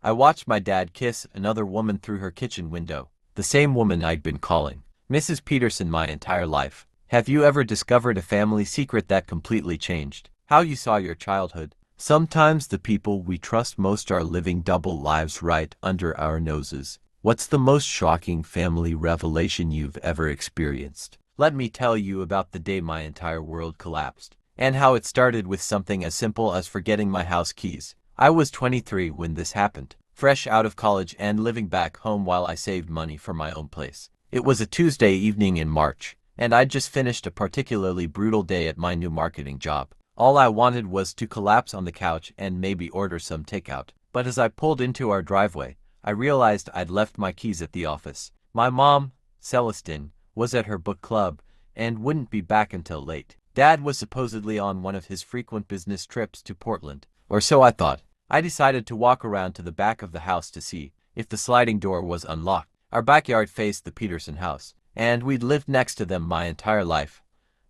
I watched my dad kiss another woman through her kitchen window. The same woman I'd been calling Mrs. Peterson my entire life. Have you ever discovered a family secret that completely changed how you saw your childhood? Sometimes the people we trust most are living double lives right under our noses. What's the most shocking family revelation you've ever experienced? Let me tell you about the day my entire world collapsed, and how it started with something as simple as forgetting my house keys. I was 23 when this happened, fresh out of college and living back home while I saved money for my own place. It was a Tuesday evening in March, and I'd just finished a particularly brutal day at my new marketing job. All I wanted was to collapse on the couch and maybe order some takeout. But as I pulled into our driveway, I realized I'd left my keys at the office. My mom, Celestine, was at her book club and wouldn't be back until late. Dad was supposedly on one of his frequent business trips to Portland, or so I thought. I decided to walk around to the back of the house to see if the sliding door was unlocked. Our backyard faced the Peterson house, and we'd lived next to them my entire life.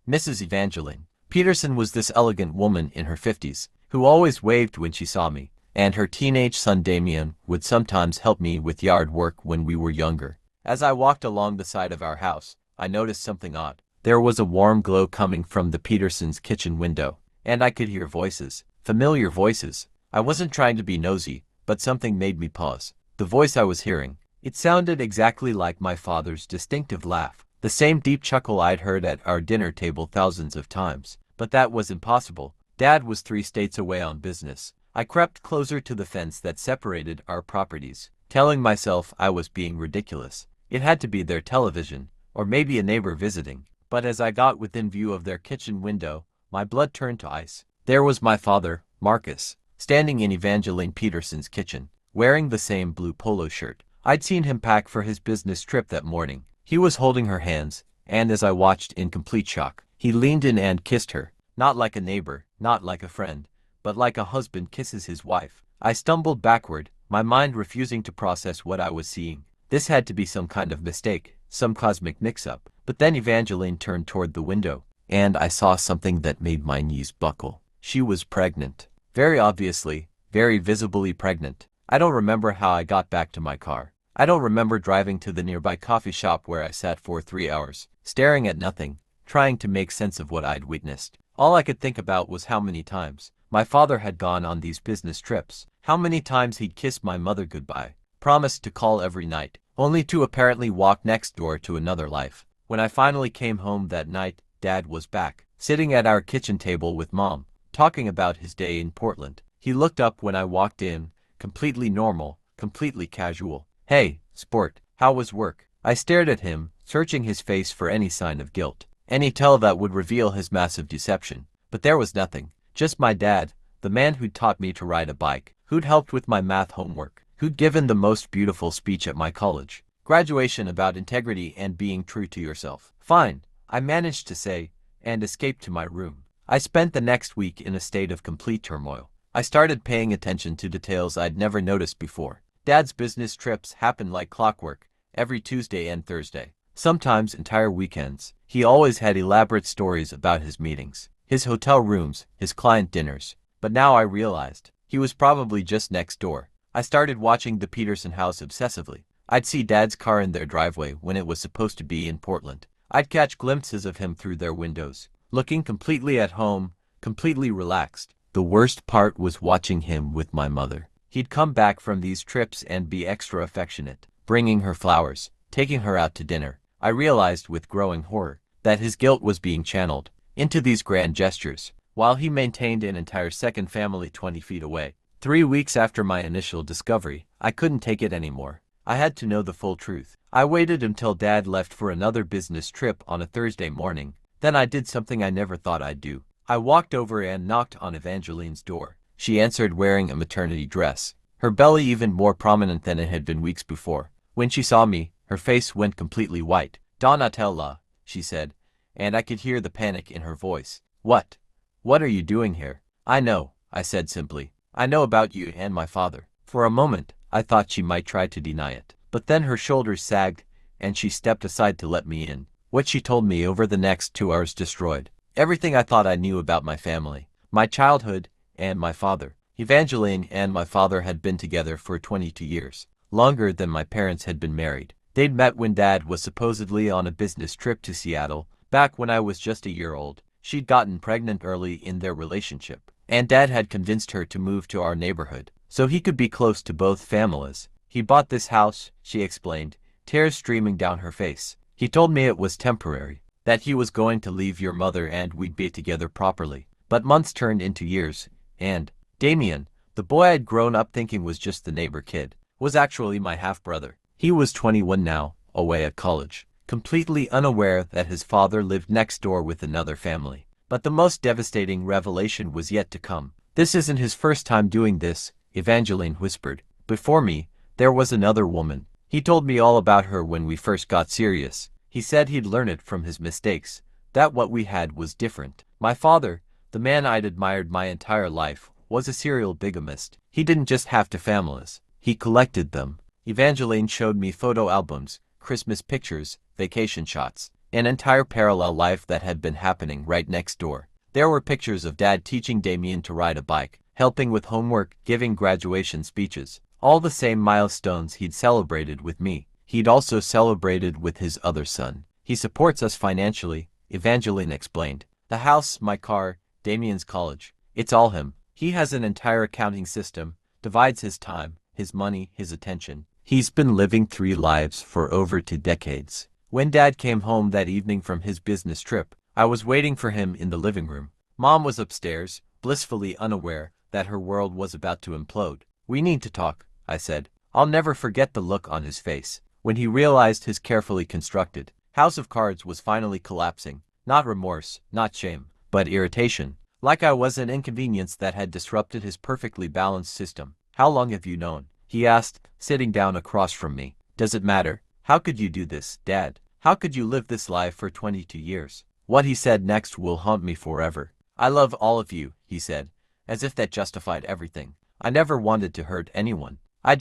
Mrs. Evangeline Peterson was this elegant woman in her 50s, who always waved when she saw me, and her teenage son Damien would sometimes help me with yard work when we were younger. As I walked along the side of our house, I noticed something odd. There was a warm glow coming from the Petersons' kitchen window, and I could hear voices, familiar voices. I wasn't trying to be nosy, but something made me pause. The voice I was hearing, it sounded exactly like my father's distinctive laugh, the same deep chuckle I'd heard at our dinner table thousands of times. But that was impossible. Dad was 3 states away on business. I crept closer to the fence that separated our properties, telling myself I was being ridiculous. It had to be their television, or maybe a neighbor visiting. But as I got within view of their kitchen window, my blood turned to ice. There was my father, Marcus, standing in Evangeline Peterson's kitchen, wearing the same blue polo shirt I'd seen him pack for his business trip that morning. He was holding her hands, and as I watched in complete shock, he leaned in and kissed her, not like a neighbor, not like a friend, but like a husband kisses his wife. I stumbled backward, my mind refusing to process what I was seeing. This had to be some kind of mistake, some cosmic mix-up. But then Evangeline turned toward the window, and I saw something that made my knees buckle. She was pregnant. Very obviously, very visibly pregnant. I don't remember how I got back to my car. I don't remember driving to the nearby coffee shop where I sat for 3 hours, staring at nothing, trying to make sense of what I'd witnessed. All I could think about was how many times my father had gone on these business trips, how many times he'd kissed my mother goodbye, promised to call every night, only to apparently walk next door to another life. When I finally came home that night, Dad was back, sitting at our kitchen table with Mom, talking about his day in Portland. He looked up when I walked in, completely normal, completely casual. "Hey, sport, how was work?" I stared at him, searching his face for any sign of guilt, any tell that would reveal his massive deception. But there was nothing. Just my dad, the man who'd taught me to ride a bike, who'd helped with my math homework, who'd given the most beautiful speech at my college graduation about integrity and being true to yourself. "Fine," I managed to say, and escaped to my room. I spent the next week in a state of complete turmoil. I started paying attention to details I'd never noticed before. Dad's business trips happened like clockwork, every Tuesday and Thursday, sometimes entire weekends. He always had elaborate stories about his meetings, his hotel rooms, his client dinners. But now I realized he was probably just next door. I started watching the Peterson house obsessively. I'd see Dad's car in their driveway when it was supposed to be in Portland. I'd catch glimpses of him through their windows, looking completely at home, completely relaxed. The worst part was watching him with my mother. He'd come back from these trips and be extra affectionate, bringing her flowers, taking her out to dinner. I realized with growing horror that his guilt was being channeled into these grand gestures, while he maintained an entire second family 20 feet away. 3 weeks after my initial discovery, I couldn't take it anymore. I had to know the full truth. I waited until Dad left for another business trip on a Thursday morning. Then I did something I never thought I'd do. I walked over and knocked on Evangeline's door. She answered wearing a maternity dress, her belly even more prominent than it had been weeks before. When she saw me, her face went completely white. "Donatella," she said, and I could hear the panic in her voice. "What? What are you doing here?" "I know," I said simply. "I know about you and my father." For a moment, I thought she might try to deny it. But then her shoulders sagged, and she stepped aside to let me in. What she told me over the next 2 hours destroyed everything I thought I knew about my family, my childhood, and my father. Evangeline and my father had been together for 22 years, longer than my parents had been married. They'd met when Dad was supposedly on a business trip to Seattle, back when I was just a year old. She'd gotten pregnant early in their relationship, and Dad had convinced her to move to our neighborhood, so he could be close to both families. He bought this house, she explained, tears streaming down her face. He told me it was temporary, that he was going to leave your mother and we'd be together properly. But months turned into years, and Damien, the boy I'd grown up thinking was just the neighbor kid, was actually my half-brother. He was 21 now, away at college, completely unaware that his father lived next door with another family. But the most devastating revelation was yet to come. This isn't his first time doing this, Evangeline whispered. Before me, there was another woman. He told me all about her when we first got serious. He said he'd learned it from his mistakes, that what we had was different. My father, the man I'd admired my entire life, was a serial bigamist. He didn't just have two families, he collected them. Evangeline showed me photo albums, Christmas pictures, vacation shots, an entire parallel life that had been happening right next door. There were pictures of Dad teaching Damien to ride a bike, helping with homework, giving graduation speeches, all the same milestones he'd celebrated with me. He'd also celebrated with his other son. He supports us financially, Evangeline explained. The house, my car, Damien's college, it's all him. He has an entire accounting system, divides his time, his money, his attention. He's been living 3 lives for over 2 decades. When Dad came home that evening from his business trip, I was waiting for him in the living room. Mom was upstairs, blissfully unaware that her world was about to implode. We need to talk, I said. I'll never forget the look on his face when he realized his carefully constructed house of cards was finally collapsing. Not remorse, not shame, but irritation. Like I was an inconvenience that had disrupted his perfectly balanced system. How long have you known? He asked, sitting down across from me. Does it matter? How could you do this, Dad? How could you live this life for 22 years? What he said next will haunt me forever. I love all of you, he said, as if that justified everything. I never wanted to hurt anyone. I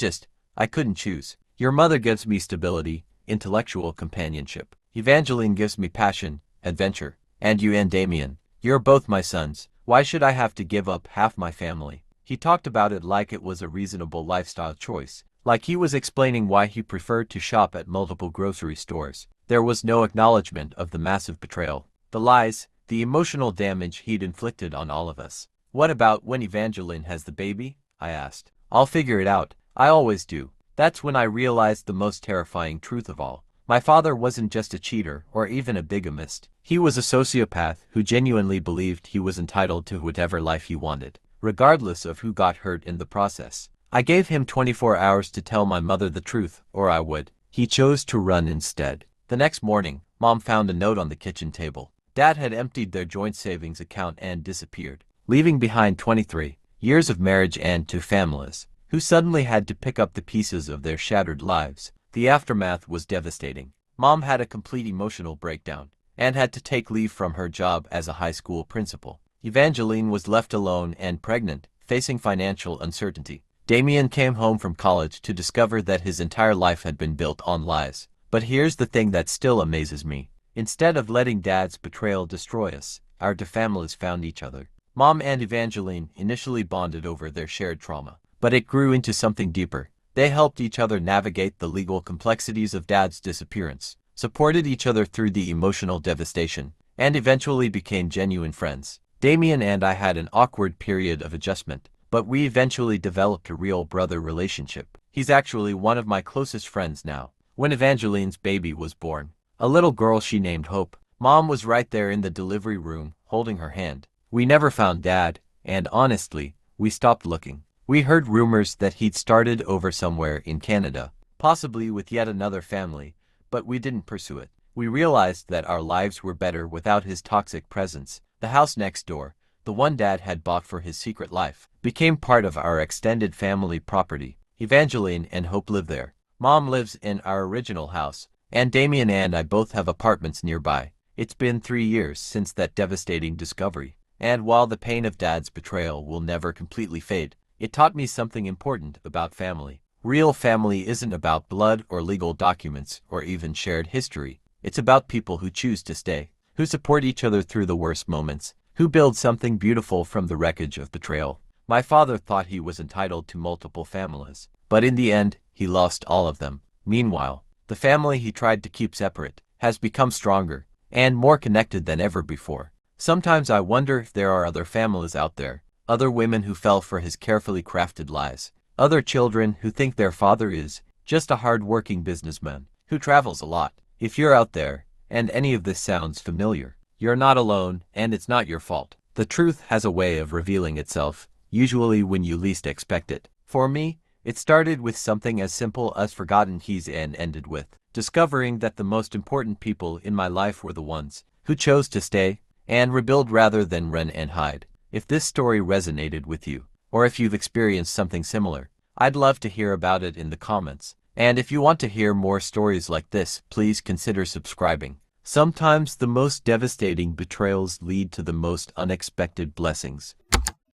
couldn't choose. Your mother gives me stability, intellectual companionship. Evangeline gives me passion, adventure. And you and Damien, you're both my sons. Why should I have to give up half my family? He talked about it like it was a reasonable lifestyle choice, like he was explaining why he preferred to shop at multiple grocery stores. There was no acknowledgement of the massive betrayal, the lies, the emotional damage he'd inflicted on all of us. What about when Evangeline has the baby? I asked. I'll figure it out. I always do. That's when I realized the most terrifying truth of all. My father wasn't just a cheater or even a bigamist. He was a sociopath who genuinely believed he was entitled to whatever life he wanted, regardless of who got hurt in the process. I gave him 24 hours to tell my mother the truth, or I would. He chose to run instead. The next morning, Mom found a note on the kitchen table. Dad had emptied their joint savings account and disappeared, leaving behind 23 years of marriage and 2 families, who suddenly had to pick up the pieces of their shattered lives. The aftermath was devastating. Mom had a complete emotional breakdown and had to take leave from her job as a high school principal. Evangeline was left alone and pregnant, facing financial uncertainty. Damien came home from college to discover that his entire life had been built on lies. But here's the thing that still amazes me. Instead of letting Dad's betrayal destroy us, our 2 families found each other. Mom and Evangeline initially bonded over their shared trauma, but it grew into something deeper. They helped each other navigate the legal complexities of Dad's disappearance, supported each other through the emotional devastation, and eventually became genuine friends. Damien and I had an awkward period of adjustment, but we eventually developed a real brother relationship. He's actually one of my closest friends now. When Evangeline's baby was born, a little girl she named Hope, Mom was right there in the delivery room, holding her hand. We never found Dad, and honestly, we stopped looking. We heard rumors that he'd started over somewhere in Canada, possibly with yet another family, but we didn't pursue it. We realized that our lives were better without his toxic presence. The house next door, the one Dad had bought for his secret life, became part of our extended family property. Evangeline and Hope live there. Mom lives in our original house, and Damien and I both have apartments nearby. It's been 3 years since that devastating discovery, and while the pain of Dad's betrayal will never completely fade, it taught me something important about family. Real family isn't about blood or legal documents or even shared history. It's about people who choose to stay, who support each other through the worst moments, who build something beautiful from the wreckage of betrayal. My father thought he was entitled to multiple families, but in the end, he lost all of them. Meanwhile, the family he tried to keep separate has become stronger and more connected than ever before. Sometimes I wonder if there are other families out there, other women who fell for his carefully crafted lies, other children who think their father is just a hard-working businessman who travels a lot. If you're out there, and any of this sounds familiar, you're not alone, and it's not your fault. The truth has a way of revealing itself, usually when you least expect it. For me, it started with something as simple as forgotten keys and ended with discovering that the most important people in my life were the ones who chose to stay and rebuild rather than run and hide. If this story resonated with you, or if you've experienced something similar, I'd love to hear about it in the comments. And if you want to hear more stories like this, please consider subscribing. Sometimes the most devastating betrayals lead to the most unexpected blessings.